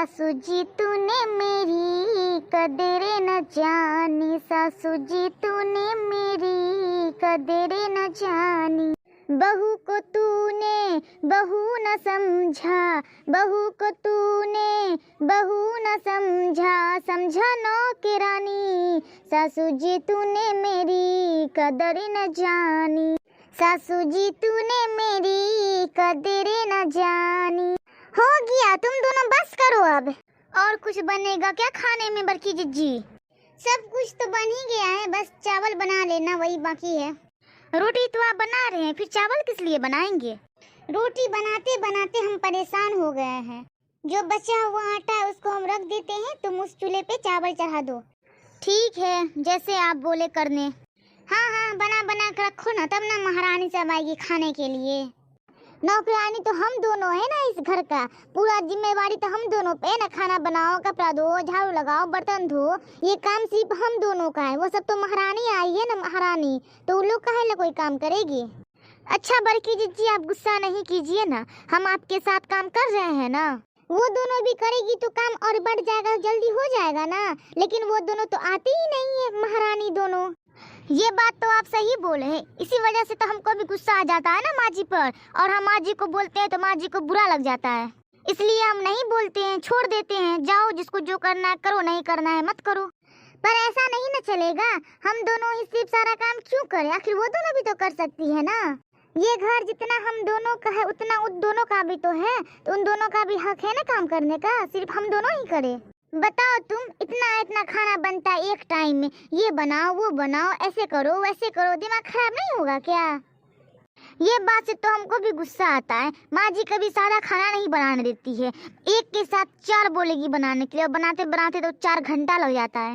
सासू जी तूने मेरी कदरे न जानी, सासू जी तूने मेरी कदरे न जानी। बहू को तूने बहू न समझा, बहू को तूने बहू न समझा, समझा नौकरानी। सासू जी तूने मेरी कदर न जानी, सासू जी तूने मेरी कदर न जानी। हो गया, तुम दोनों बस करो अब। और कुछ बनेगा क्या खाने में बड़की जिज्जी? सब कुछ तो बन ही गया है, बस चावल बना लेना वही बाकी है। रोटी तो आप बना रहे हैं, फिर चावल किस लिए बनाएंगे? रोटी बनाते बनाते हम परेशान हो गए हैं। जो बचा हुआ आटा है उसको हम रख देते हैं, तुम उस चूल्हे पे चावल चढ़ा दो। ठीक है, जैसे आप बोले करने। हाँ हाँ, बना बना कर रखो ना, तब ना महारानी सब आएगी खाने के लिए। नौकरानी तो हम दोनों है ना इस घर का, पूरा जिम्मेवारी तो हम दोनों पे ना। खाना बनाओ, कपड़ा धो, झाड़ू लगाओ, बर्तन धो, ये काम सिर्फ हम दोनों का है। वो सब तो महारानी आई है ना, महारानी, तो उन लोग काहे ला कोई काम करेगी। अच्छा बड़की जिज्जी, आप गुस्सा नहीं कीजिए ना, हम आपके साथ काम कर रहे हैं ना। वो दोनों भी करेगी तो काम और बढ़ जाएगा, जल्दी हो जाएगा ना। लेकिन वो दोनों तो आते ही नहीं है, महारानी दोनों। ये बात तो आप सही बोले हैं, इसी वजह से तो हमको भी गुस्सा आ जाता है ना माँ जी पर, और हम माँ जी को बोलते हैं तो माँ जी को बुरा लग जाता है। इसलिए हम नहीं बोलते हैं, छोड़ देते हैं, जाओ जिसको जो करना है करो, नहीं करना है मत करो। पर ऐसा नहीं ना चलेगा, हम दोनों ही सिर्फ सारा काम क्यों करें, आखिर वो दोनों भी तो कर सकती है ना। ये घर जितना हम दोनों का है उतना उन दोनों का भी तो है, तो उन दोनों का भी हक है ना काम करने का, सिर्फ हम दोनों ही करें। बताओ तुम, इतना इतना खाना बनता है एक टाइम में, ये बनाओ वो बनाओ, ऐसे करो वैसे करो, दिमाग खराब नहीं होगा क्या? ये बात से तो हमको भी गुस्सा आता है। माँ जी कभी सादा खाना नहीं बनाने देती है, एक के साथ चार बोलेगी बनाने के लिए, और बनाते बनाते तो 4 घंटा लग जाता है।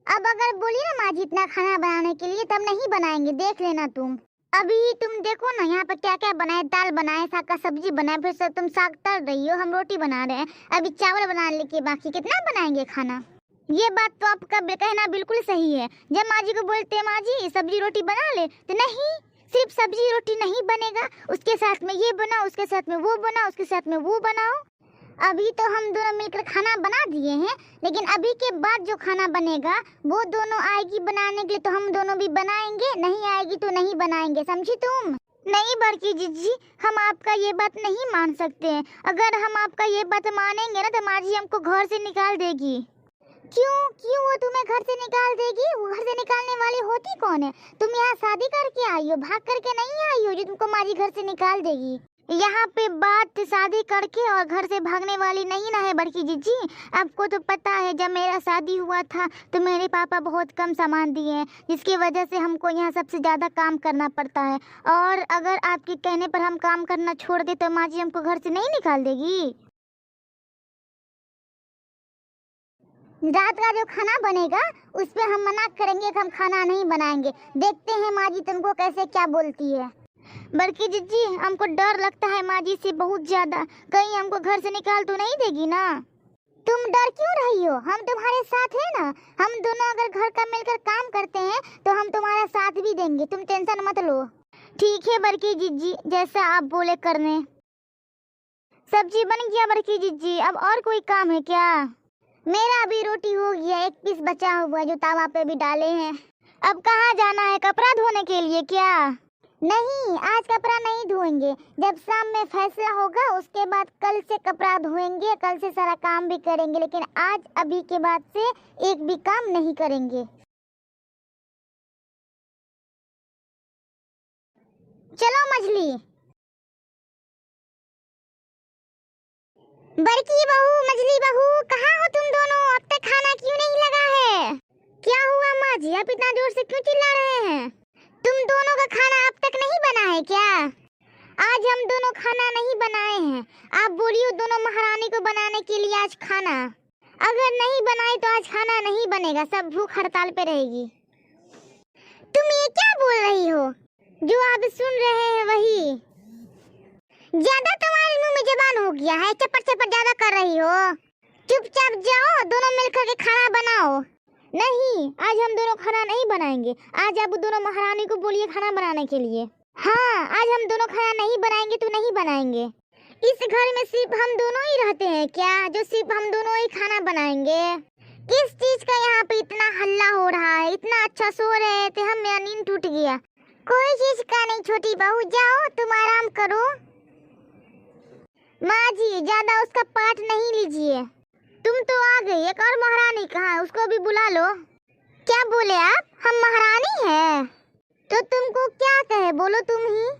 अब अगर बोली ना माँ जी इतना खाना बनाने के लिए, तब नहीं बनाएंगे, देख लेना तुम। अभी तुम देखो ना यहाँ पर क्या क्या बनाए, दाल बनाए, साग का सब्जी बनाए, फिर सब तुम साग तल रही हो, हम रोटी बना रहे हैं, अभी चावल बनाने के बाकी, कितना बनाएंगे खाना। ये बात तो आपका कहना बिल्कुल सही है। जब माँ जी को बोलते हैं माँ जी सब्जी रोटी बना ले, तो नहीं, सिर्फ सब्जी रोटी नहीं बनेगा, उसके साथ में ये बनाओ, उसके साथ में वो बनाओ, उसके साथ में वो बनाओ। अभी तो हम दोनों मिलकर खाना बना दिए हैं, लेकिन अभी के बाद जो खाना बनेगा वो दोनों आएगी बनाने के लिए, तो हम दोनों भी बनाएंगे, नहीं आएगी तो नहीं बनाएंगे, समझी तुम? नहीं बड़की जिज्जी, हम आपका ये बात नहीं मान सकते हैं। अगर हम आपका ये बात मानेंगे ना तो माँ जी हमको घर से निकाल देगी। क्यों क्यों वो तुम्हें घर से निकाल देगी? वो घर से निकालने वाली होती कौन है? तुम यहाँ शादी करके आई हो, भाग करके नहीं आई हो जो तुमको माँ जी घर से निकाल देगी। यहाँ पे बात शादी करके और घर से भागने वाली नहीं ना है बड़की जीजी। आपको तो पता है जब मेरा शादी हुआ था तो मेरे पापा बहुत कम सामान दिए हैं, जिसकी वजह से हमको यहाँ सबसे ज़्यादा काम करना पड़ता है। और अगर आपके कहने पर हम काम करना छोड़ दे तो माँ जी हमको घर से नहीं निकाल देगी। रात का जो खाना बनेगा उस पे हम मना करेंगे कि हम खाना नहीं बनाएंगे। देखते हैं माँ जी तुमको कैसे क्या बोलती है। बड़की जिज्जी, हमको डर लगता है माँ जी से बहुत ज्यादा, कहीं हमको घर से निकाल तो नहीं देगी ना। तुम डर क्यों रही हो? हम तुम्हारे साथ है ना। हम दोनों अगर घर का मिलकर काम करते हैं तो हम तुम्हारा साथ भी देंगे, तुम टेंशन मत लो। ठीक है बड़की जिज्जी, जैसा आप बोले करने। सब्जी बन गया बड़की जिज्जी, अब और कोई काम है क्या? मेरा अभी रोटी हो गया, एक पीस बचा हुआ है जो तावा पे भी डाले हैं। अब कहाँ जाना है, कपड़ा धोने के लिए क्या? नहीं, आज कपड़ा नहीं धोएंगे, जब शाम में फैसला होगा उसके बाद कल से कपड़ा धोएंगे, कल से सारा काम भी करेंगे, लेकिन आज अभी के बाद से एक भी काम नहीं करेंगे। चलो मछली। बड़की बहू, मछली बहू, कहाँ हो तुम दोनों? अब तक खाना क्यों नहीं लगा है? क्या हुआ माँ जी, आप इतना जोर से क्यों चिल्ला रहे हैं? तुम दोनों का खाना अब तक नहीं बना है क्या? आज हम दोनों खाना नहीं बनाए हैं। आप बोलियो दोनों महारानी को बनाने के लिए आज खाना। अगर नहीं बनाए तो आज खाना नहीं बनेगा, सब भूख हड़ताल पे रहेगी। तुम ये क्या बोल रही हो? जो आप सुन रहे हैं वही। ज्यादा तुम्हारे मुंह में जबान हो गया है, चपर चपर ज्यादा कर रही हो। चुपचाप जाओ, दोनों मिलकर के खाना बनाओ। नहीं, आज हम दोनों खाना नहीं बनाएंगे, आज आप दोनों महारानी को बोलिए खाना बनाने के लिए। हाँ, आज हम दोनों खाना नहीं बनाएंगे तो नहीं बनाएंगे। इस घर में सिर्फ हम दोनों ही रहते हैं क्या, जो सिर्फ हम दोनों ही खाना बनाएंगे? किस चीज का यहाँ पे इतना हल्ला हो रहा है? इतना अच्छा सो रहे थे हम, मेरा नींद टूट गया। कोई चीज का नहीं छोटी बहू, जाओ तुम आराम करो। माँ जी ज्यादा उसका पाठ नहीं लीजिए। तुम तो आ गई, एक और महारानी कहाँ है, उसको भी बुला लो। क्या बोले आप? हम महारानी हैं? तो तुमको क्या कहे, बोलो तुम ही।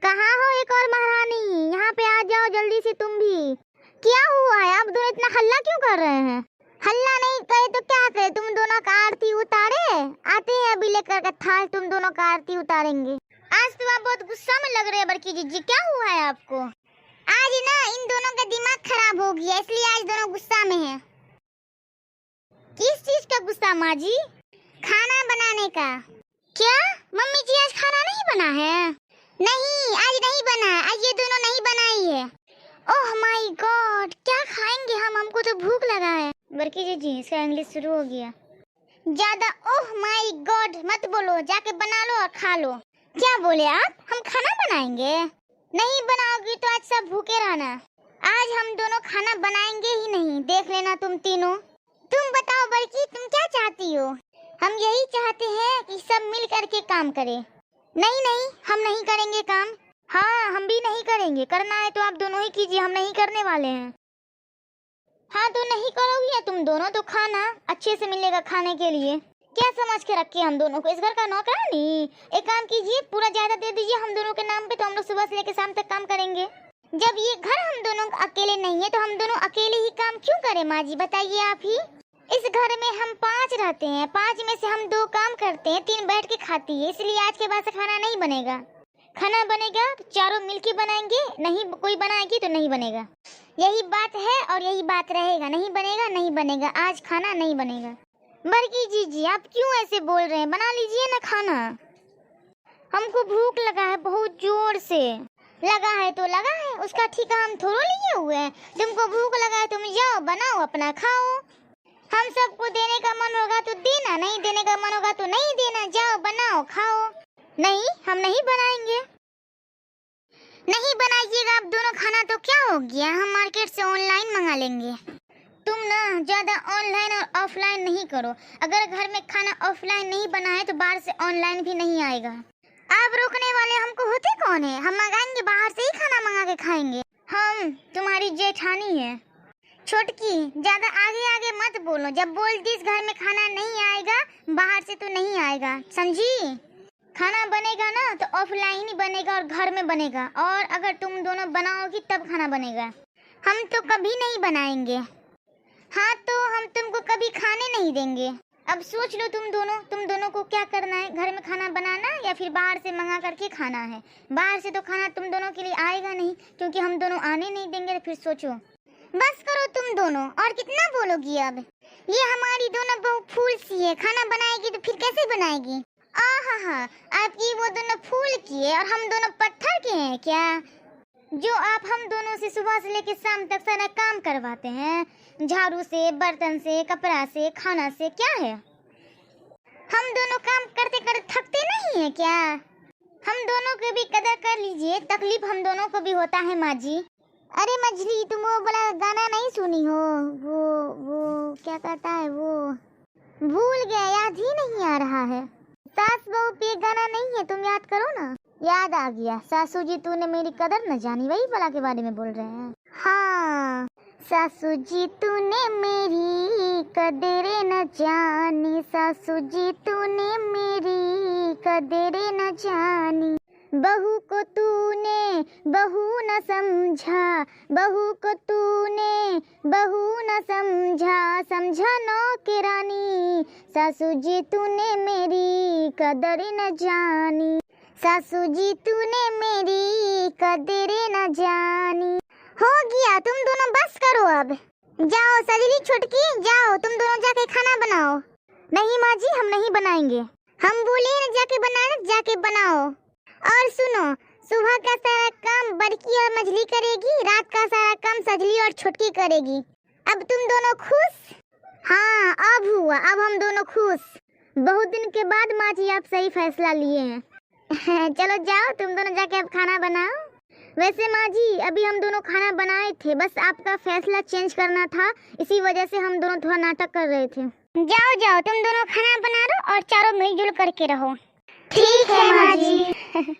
कहाँ हो एक और महारानी? यहाँ पे आ जाओ जल्दी से तुम भी। क्या हुआ है, आप दोनों इतना हल्ला क्यों कर रहे हैं? हल्ला नहीं करे तो क्या करे, तुम दोनों का आरती उतारे। आते हैं अभी लेकर के थाल, तुम दोनों का आरती उतारेंगे। आज तो आप बहुत गुस्सा में लग रहे हैं बड़की जीजी, क्या हुआ है आपको? आज ना इन दोनों का दिमाग खराब हो गया, इसलिए आज दोनों गुस्सा में हैं। किस चीज का गुस्सा माँ जी? खाना बनाने का। क्या मम्मी जी आज खाना नहीं बना है? नहीं आज नहीं बना, आज ये दोनों नहीं बनाई है। ओह माय गॉड, क्या खाएंगे हम, हमको तो भूख लगा है। बड़की जीजी इसका इंग्लिश शुरू हो गया। ज्यादा ओह माय गॉड मत बोलो, जाके बना लो और खा लो। क्या बोले आप? हम खाना बनाएंगे? नहीं बनाओगी तो आज सब भूखे रहना। आज हम दोनों खाना बनाएंगे ही नहीं, देख लेना तुम तीनों। तुम बताओ बड़की, तुम क्या चाहती हो? हम यही चाहते हैं कि सब मिल करके काम करें। नहीं नहीं हम नहीं करेंगे काम। हाँ हम भी नहीं करेंगे, करना है तो आप दोनों ही कीजिए, हम नहीं करने वाले हैं। हाँ तो नहीं करोगी तुम दोनों तो खाना अच्छे से मिलेगा खाने के लिए। क्या समझ के रखे हम दोनों को, इस घर का नौकरानी? एक काम कीजिए, पूरा जायदाद दे दीजिए हम दोनों के नाम पे, तो हम लोग सुबह से लेकर शाम तक काम करेंगे। जब ये घर हम दोनों अकेले नहीं है तो हम दोनों अकेले ही काम क्यों करें माँ जी, बताइए आप ही। इस घर में हम 5 रहते हैं, 5 में से हम 2 काम करते हैं, 3 बैठ के खाती है, इसलिए आज के बाद से खाना नहीं बनेगा। खाना बनेगा तो चारों मिलके बनाएंगे, नहीं कोई बनाएगी तो नहीं बनेगा। यही बात है और यही बात रहेगा, नहीं बनेगा नहीं बनेगा, आज खाना नहीं बनेगा। बड़की जीजी आप क्यों ऐसे बोल रहे हैं, बना लीजिए ना खाना। हमको भूख लगा है बहुत जोर से। लगा है तो लगा है, उसका ठिका हम थोड़ा लिए हुए हैं। तुमको भूख लगा है तुम जाओ बनाओ अपना खाओ। हम सबको देने का मन होगा तो देना, नहीं देने का मन होगा तो नहीं देना, जाओ बनाओ खाओ। नहीं हम नहीं बनाएंगे। नहीं बनाइएगा आप दोनों खाना तो क्या हो गया, हम मार्केट से ऑनलाइन मंगा लेंगे। तुम ना ज्यादा ऑनलाइन और ऑफलाइन नहीं करो, अगर घर में खाना ऑफलाइन नहीं बना है तो बाहर से ऑनलाइन भी नहीं आएगा। आप रोकने वाले हमको होते कौन है, हम मंगाएंगे बाहर से ही खाना मंगा के खाएंगे। हम तुम्हारी जेठानी है। छोटकी ज्यादा आगे आगे मत बोलो, जब बोलती इस घर में खाना नहीं आएगा बाहर से तो नहीं आएगा, समझी। खाना बनेगा ना तो ऑफलाइन ही बनेगा और घर में बनेगा, और अगर तुम दोनों बनाओगी तब खाना बनेगा। हम तो कभी नहीं बनाएंगे। हाँ तो हम तुमको कभी खाने नहीं देंगे। अब सोच लो तुम दोनों को क्या करना है, घर में खाना बनाना या फिर बाहर से मंगा करके खाना है। बाहर से तो खाना तुम दोनों के लिए आएगा नहीं, क्योंकि हम दोनों आने नहीं देंगे। तो फिर सोचो, बस करो तुम दोनों, और कितना बोलोगी। अब ये हमारी दोनों बहू फूल सी है, खाना बनाएगी तो फिर कैसे बनाएगी। आहा आपकी वो दोनों फूल की है और हम दोनों पत्थर के हैं क्या, जो आप हम दोनों से सुबह से लेकर शाम तक सारा काम करवाते हैं, झाड़ू से, बर्तन से, कपड़ा से, खाना से। क्या है, हम दोनों काम करते करते थकते नहीं है क्या। हम दोनों की भी कदर कर लीजिए, तकलीफ हम दोनों को भी होता है माँ जी। अरे मछली तुम वो बड़ा गाना नहीं सुनी हो, वो क्या कहता है, वो भूल गया, याद ही नहीं आ रहा है। सास बहू पे गाना नहीं है, तुम याद करो ना। याद आ गया, सासू जी तूने मेरी कदर न जानी, वही वाला के बारे में बोल रहे हैं। हाँ सासू जी तूने मेरी कदर न जानी, सासू जी तूने मेरी कदर न जानी। बहू को तूने बहू न समझा, बहू को तूने बहू न समझा, समझा नौकरानी। सासू जी तूने मेरी कदर न जानी, सासू जी तूने मेरी कदर न जानी। हो गया, तुम दोनों बस करो अब। जाओ सजली छुटकी, जाओ तुम दोनों जाके खाना बनाओ। नहीं माँ जी हम नहीं बनाएंगे, हम बोले न जाके बनाना, जाके बनाओ। और सुनो, सुबह का सारा काम बड़की और मझली करेगी, रात का सारा काम सजली और छुटकी करेगी। अब तुम दोनों खुश। हाँ अब हुआ, अब हम दोनों खुश। बहुत दिन के बाद माँ जी आप सही फैसला लिए हैं। चलो जाओ तुम दोनों जाके अब खाना बनाओ। वैसे माँ जी अभी हम दोनों खाना बनाए थे, बस आपका फैसला चेंज करना था, इसी वजह से हम दोनों थोड़ा नाटक कर रहे थे। जाओ जाओ तुम दोनों खाना बना लो और चारों मिलजुल करके रहो। ठीक है माँ जी।